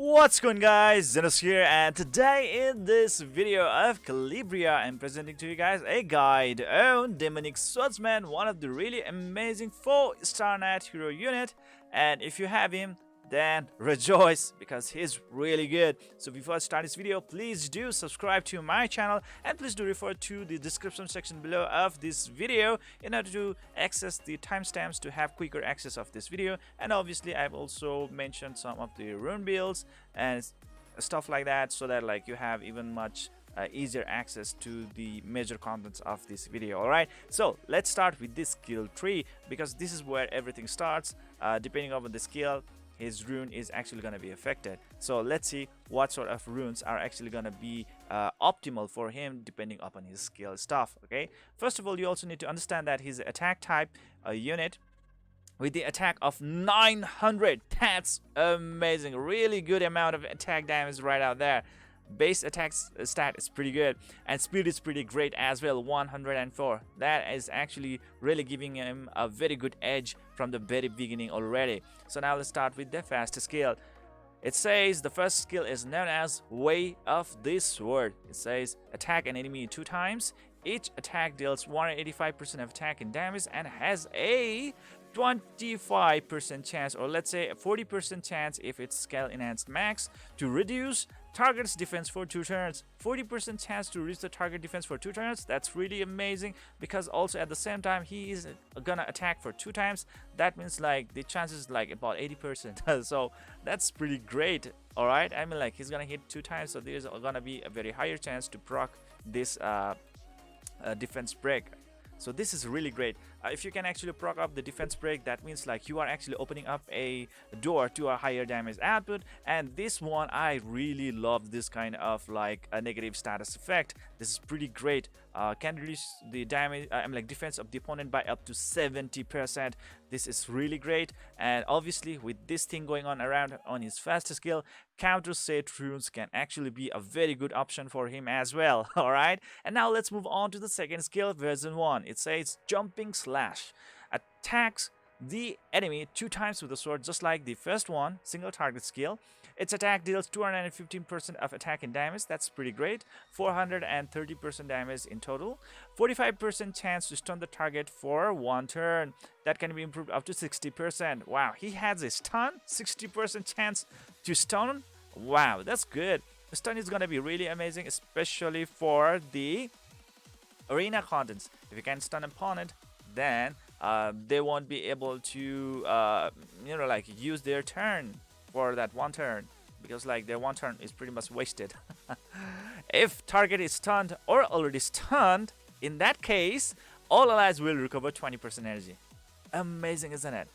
What's going guys, Zennosh here, and today in this video of Calibria I'm presenting to you guys a guide on Demonic Swordsman, one of the really amazing 4-star knight hero unit. And if you have him, then rejoice because he's really good. So before I start this video, please do subscribe to my channel and please do refer to the description section below of this video in order to access the timestamps to have quicker access of this video. And obviously I've also mentioned some of the rune builds and stuff like that, so that like you have even much easier access to the major contents of this video. Alright, so let's start with this skill tree because this is where everything starts. Depending on the skill, his rune is actually going to be affected. So let's see what sort of runes are actually going to be optimal for him depending upon his skill stuff. Okay, first of all, you also need to understand that his attack type unit with the attack of 900. That's amazing, really good amount of attack damage right out there. Base attack stat is pretty good, and speed is pretty great as well, 104. That is actually really giving him a very good edge from the very beginning already. So now let's start with the fast skill. It says the first skill is known as Way of the Sword. It says attack an enemy 2 times. Each attack deals 185% of attack and damage and has a 25% chance, or let's say a 40% chance if it's scale enhanced max, to reduce target's defense for 2 turns. 40% chance to reach the target defense for 2 turns. That's really amazing, because also at the same time he is gonna attack for 2 times. That means like the chances like about 80%. So that's pretty great. All right, I mean like he's gonna hit 2 times, so there's gonna be a very higher chance to proc this defense break. So this is really great. If you can actually proc up the defense break, that means like you are actually opening up a door to a higher damage output. And this one, I really love this kind of like a negative status effect. This is pretty great. Can reduce the damage, defense of the opponent by up to 70%. This is really great. And obviously with this thing going on around on his fast skill, counter set runes can actually be a very good option for him as well. All right, and now let's move on to the second skill, version 1. It says Jumping Slash. Attacks the enemy 2 times with the sword, just like the first one, single target skill. Its attack deals 215% of attack and damage. That's pretty great. 430% damage in total. 45% chance to stun the target for 1 turn. That can be improved up to 60%. Wow, he has a stun, 60% chance to stun. Wow, that's good. The stun is gonna be really amazing, especially for the arena contents. If you can stun an opponent, then they won't be able to use their turn for that 1 turn, because like their 1 turn is pretty much wasted. If target is stunned or already stunned, in that case all allies will recover 20% energy. Amazing, isn't it?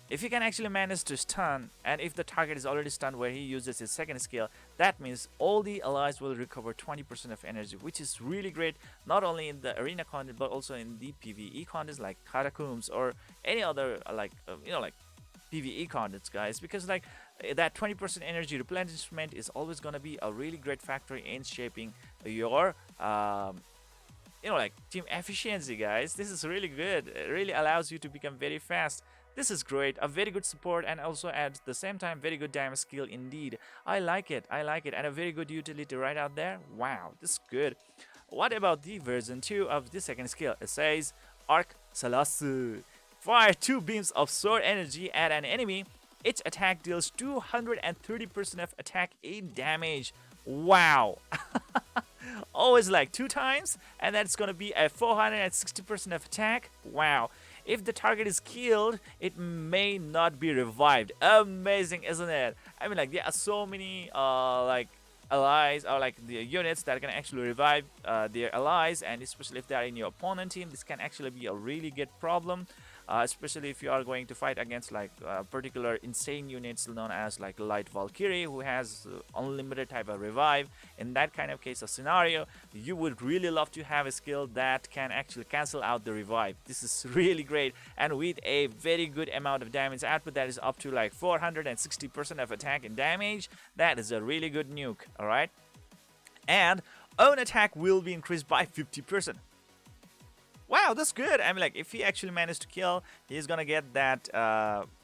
If you can actually manage to stun, and if the target is already stunned where he uses his second skill, that means all the allies will recover 20% of energy, which is really great, not only in the arena content but also in the PvE contents like catacombs or any other PvE contents, guys, because like that 20% energy replenishment is always going to be a really great factor in shaping your team efficiency, guys. This is really good. It really allows you to become very fast. This is great, a very good support, and also at the same time very good damage skill indeed. I like it, and a very good utility right out there. Wow, this is good. What about the version 2 of the second skill? It says Arc Salasu. Fire 2 beams of sword energy at an enemy. Each attack deals 230% of attack in damage. Wow. Always like 2 times, and that's gonna be a 460% of attack. Wow. If the target is killed, it may not be revived. Amazing, isn't it? I mean like there are so many allies or like the units that can actually revive their allies, and especially if they are in your opponent team, this can actually be a really good problem. Especially if you are going to fight against like particular insane units known as like Light Valkyrie, who has unlimited type of revive. In that kind of case of scenario, you would really love to have a skill that can actually cancel out the revive. This is really great, and with a very good amount of damage output that is up to like 460% of attack and damage, that is a really good nuke. All right, and own attack will be increased by 50%. wow, that's good. I mean, like, if he actually managed to kill, he's gonna get that,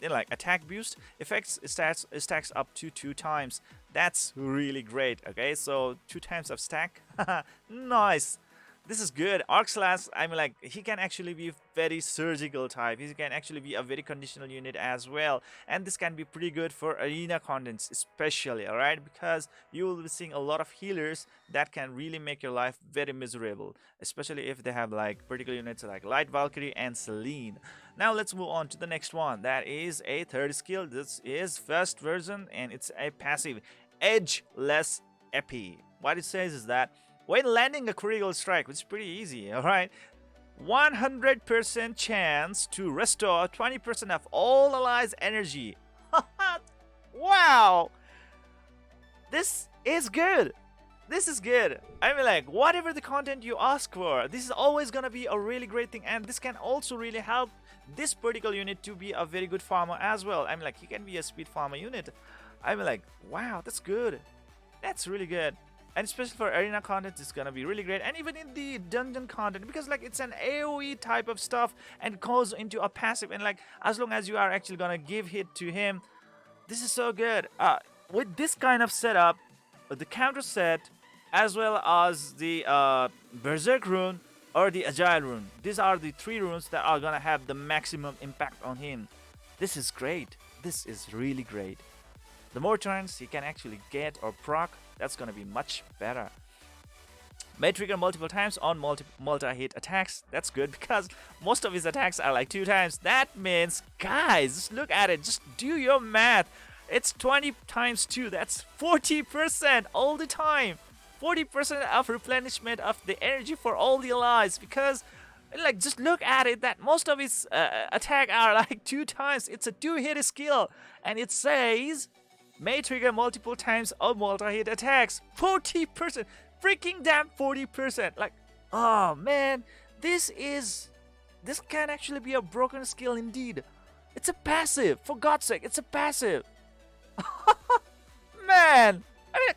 like, attack boost. Effects stacks up to 2 times. That's really great. Okay, so 2 times of stack. Nice. This is good. Arc Slash, I mean, like, he can actually be very surgical type. He can actually be a very conditional unit as well. And this can be pretty good for arena contents especially, alright? Because you will be seeing a lot of healers that can really make your life very miserable. Especially if they have, like, particular units like Light Valkyrie and Selene. Now let's move on to the next one. That is a third skill. This is first version and it's a passive Edgeless Epi. What it says is that when landing a critical strike, which is pretty easy, alright, 100% chance to restore 20% of all allies' energy. Wow! This is good. This is good. I mean, like, whatever the content you ask for, this is always gonna be a really great thing, and this can also really help this particular unit to be a very good farmer as well. I mean, like, he can be a speed farmer unit. I mean, like, wow, that's good. That's really good. And especially for arena content, it's gonna be really great. And even in the dungeon content, because, like, it's an AoE type of stuff and it goes into a passive, and, like, as long as you are actually gonna give hit to him, this is so good. With this kind of setup, the counter set as well as the Berserk rune or the Agile rune, these are the 3 runes that are gonna have the maximum impact on him. This is great. This is really great. The more turns he can actually get or proc, that's gonna be much better. May trigger multiple times on multi-hit attacks. That's good because most of his attacks are like 2 times. That means, guys, just look at it. Just do your math. It's 20 times 2. That's 40% all the time. 40% of replenishment of the energy for all the allies. Because, like, just look at it. That most of his attack are like 2 times. It's a 2-hit skill, and it says may trigger multiple times on multi-hit attacks. 40%. Freaking damn 40%. Like, oh man, this can actually be a broken skill indeed. It's a passive. For God's sake, it's a passive. Man, I mean,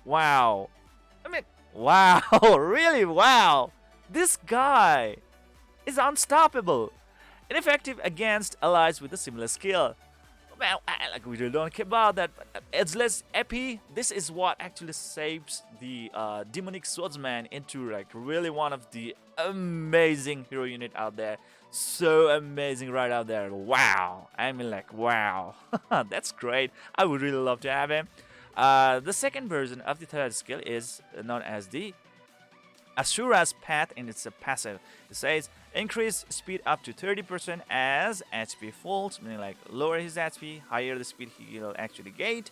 wow. I mean, wow. Really, wow. This guy is unstoppable. Ineffective against allies with a similar skill. Well, like, we really don't care about that, but Edgeless Epi, this is what actually saves the demonic swordsman into, like, really one of the amazing hero unit out there. So amazing right out there. Wow. I mean, like, wow. That's great. I would really love to have him. The second version of the third skill is known as the Asura's Path, and it's a passive. It says increase speed up to 30% as HP falls, meaning, like, lower his HP, higher the speed he'll actually gain,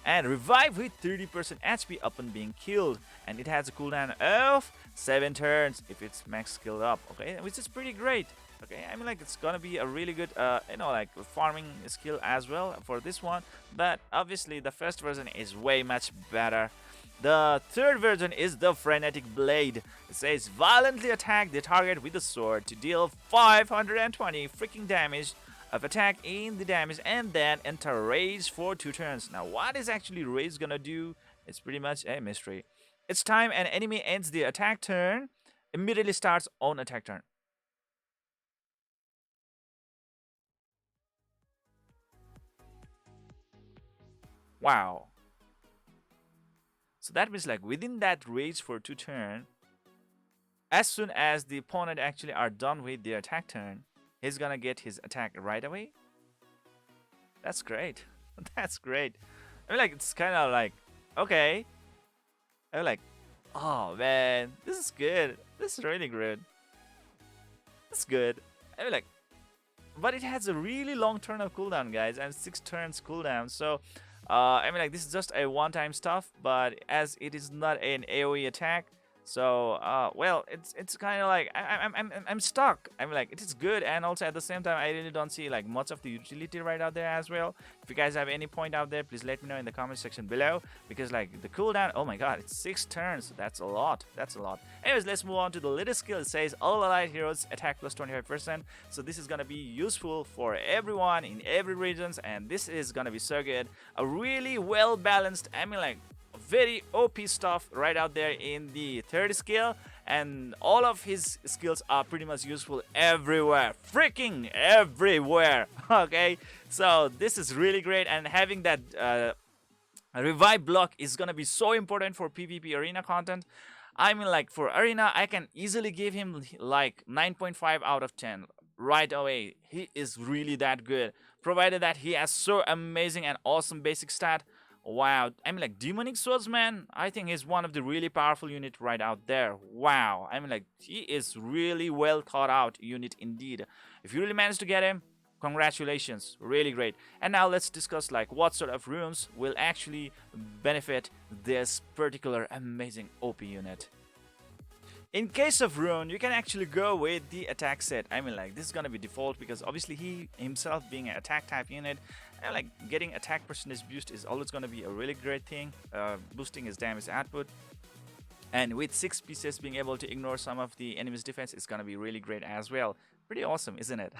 and revive with 30% HP upon being killed. And it has a cooldown of 7 turns if it's max skilled up. Okay, which is pretty great. Okay, I mean, like, it's gonna be a really good, like, farming skill as well for this one. But obviously, the first version is way much better. The third version is the Frenetic Blade. It says violently attack the target with the sword to deal 520 freaking damage of attack in the damage, and then enter rage for 2 turns. Now, what is actually rage gonna do? It's pretty much a mystery. Each time an enemy ends the attack turn, immediately starts on attack turn. Wow. So that means, like, within that rage for 2 turn, as soon as the opponent actually are done with their attack turn, he's gonna get his attack right away. That's great. That's great. I mean, like, it's kind of like, okay. I'm like, oh man, this is good. This is really good. It's good. I mean, like, but it has a really long turn of cooldown, guys, and 6 turns cooldown. So I mean, like, this is just a one-time stuff, but as it is not an AoE attack, so well, it's kind of like I'm stuck. I mean, like, it is good, and also at the same time, I really don't see, like, much of the utility right out there as well. If you guys have any point out there, please let me know in the comment section below, because, like, the cooldown, oh my god, it's 6 turns. That's a lot. That's a lot. Anyways, let's move on to the latest skill. It says all allied heroes attack plus 25%. So this is gonna be useful for everyone in every regions, and this is gonna be so good. A really well balanced, I mean, like, very OP stuff right out there in the third skill. and all of his skills are pretty much useful everywhere, freaking everywhere. Okay, so this is really great, and having that revive block is gonna be so important for PvP arena content. I mean, like for arena, I can easily give him like 9.5 out of 10 right away. He is really that good, provided that he has so amazing and awesome basic stat. Wow, I mean, like Demonic Swordsman, I think he's one of the really powerful unit right out there. Wow, I mean, like he is really well thought out unit indeed. If you really manage to get him, congratulations, really great. And now let's discuss like what sort of runes will actually benefit this particular amazing OP unit. In case of Rune, you can actually go with the attack set. I mean, like this is gonna be default because obviously he himself being an attack type unit, and like getting attack percentage boost is always gonna be a really great thing, boosting his damage output. And with 6 pieces being able to ignore some of the enemy's defense is gonna be really great as well. Pretty awesome, isn't it?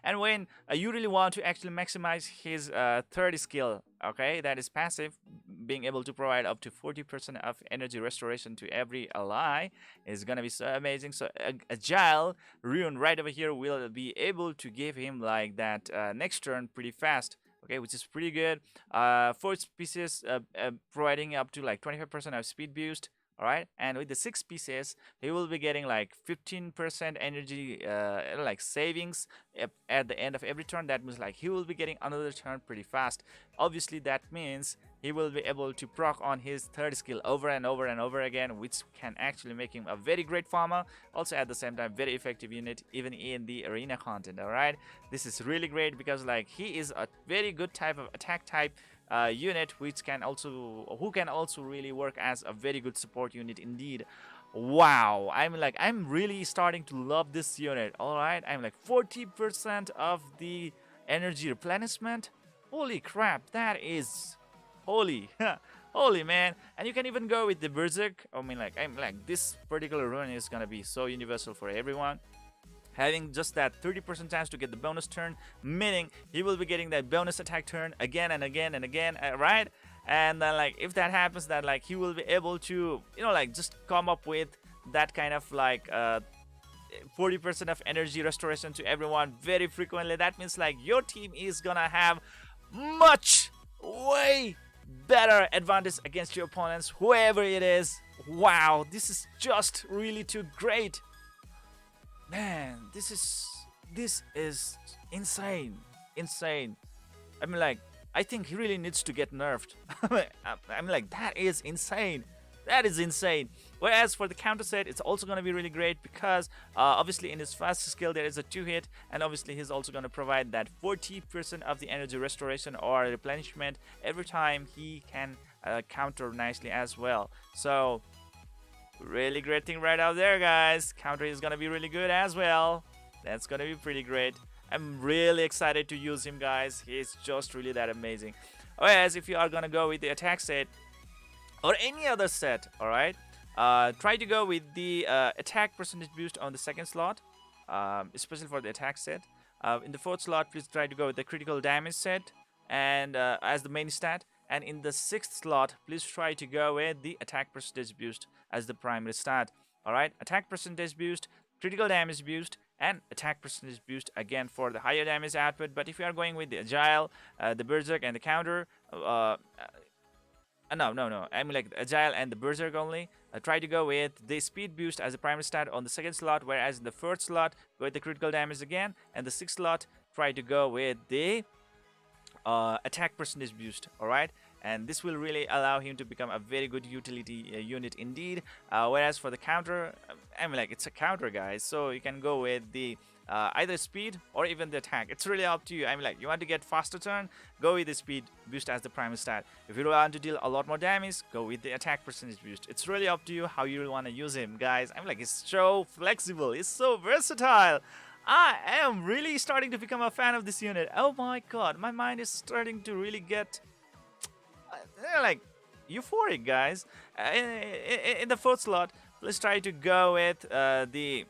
And when you really want to actually maximize his third skill, okay, that is passive, being able to provide up to 40% of energy restoration to every ally is gonna be so amazing. So Agile Rune right over here will be able to give him like that next turn pretty fast. Okay, which is pretty good. 4 pieces providing up to like 25% of speed boost. Alright, and with the 6 pieces, he will be getting like 15% energy like savings at the end of every turn. That means like he will be getting another turn pretty fast. Obviously, that means he will be able to proc on his third skill over and over and over again, which can actually make him a very great farmer. Also, at the same time, very effective unit even in the arena content. Alright, this is really great because like he is a very good type of attack type unit who can also really work as a very good support unit indeed. Wow, I'm really starting to love this unit. All right, I'm like 40% of the energy replenishment. Holy crap, that is holy. Holy man. And you can even go with the Berserk. I'm like this particular rune is gonna be so universal for everyone, having just that 30% chance to get the bonus turn, meaning he will be getting that bonus attack turn again and again and again, right? And then like if that happens, that like he will be able to, you know, like just come up with that kind of like 40% of energy restoration to everyone very frequently. That means like your team is gonna have much, way better advantage against your opponents, whoever it is. Wow, this is just really too great. Man, this is insane. I mean, like, I think he really needs to get nerfed. I'm like, that is insane. Whereas for the counter set, it's also going to be really great because obviously in his first skill there is a 2-hit, and obviously he's also going to provide that 40% of the energy restoration or replenishment every time he can counter nicely as well. So really great thing right out there, guys. Counter is gonna be really good as well. That's gonna be pretty great. I'm really excited to use him, guys. He's just really that amazing. Whereas if you are gonna go with the attack set or any other set, alright, try to go with the attack percentage boost on the second slot, especially for the attack set. In the fourth slot, please try to go with the critical damage set and as the main stat. And in the 6th slot, please try to go with the attack percentage boost as the primary stat. Alright, attack percentage boost, critical damage boost, and attack percentage boost again for the higher damage output. But if you are going with the Agile, the Berserk, and the counter, no. I mean like the Agile and the Berserk only. Try to go with the speed boost as a primary stat on the 2nd slot, whereas in the 4th slot, go with the critical damage again, and the 6th slot, try to go with the attack percentage boost. Alright, and this will really allow him to become a very good utility unit indeed. Whereas for the counter, I mean like it's a counter, guys, so you can go with the either speed or even the attack. It's really up to you. I mean like you want to get faster turn, go with the speed boost as the primary stat. If you want to deal a lot more damage, go with the attack percentage boost. It's really up to you how you want to use him, guys. I mean like it's so flexible, it's so versatile. I am really starting to become a fan of this unit. Oh my god, my mind is starting to really get like euphoric, guys. In the 4th slot, let's try to go with the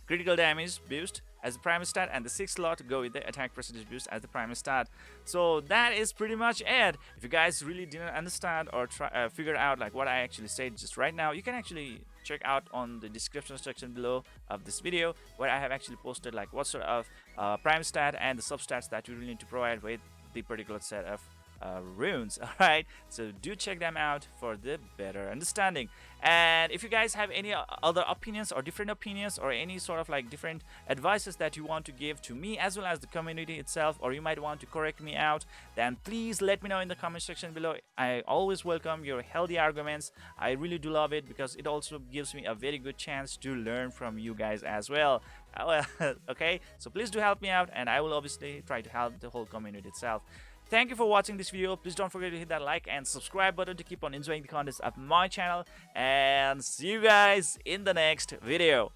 critical damage boost as the primary stat, and the 6th slot go with the attack percentage boost as the primary stat. So that is pretty much it. If you guys really didn't understand or try figure out like what I actually said just right now, you can actually check out on the description section below of this video, where I have actually posted like what sort of prime stat and the substats that you really need to provide with the particular set of runes. All right, so do check them out for the better understanding. And if you guys have any other opinions or different opinions, or any sort of like different advices that you want to give to me as well as the community itself, or you might want to correct me out, then please let me know in the comment section below. I always welcome your healthy arguments. I really do love it, because it also gives me a very good chance to learn from you guys as well. Okay, so please do help me out, and I will obviously try to help the whole community itself. Thank you for watching this video. Please don't forget to hit that like and subscribe button to keep on enjoying the contents of my channel, and see you guys in the next video.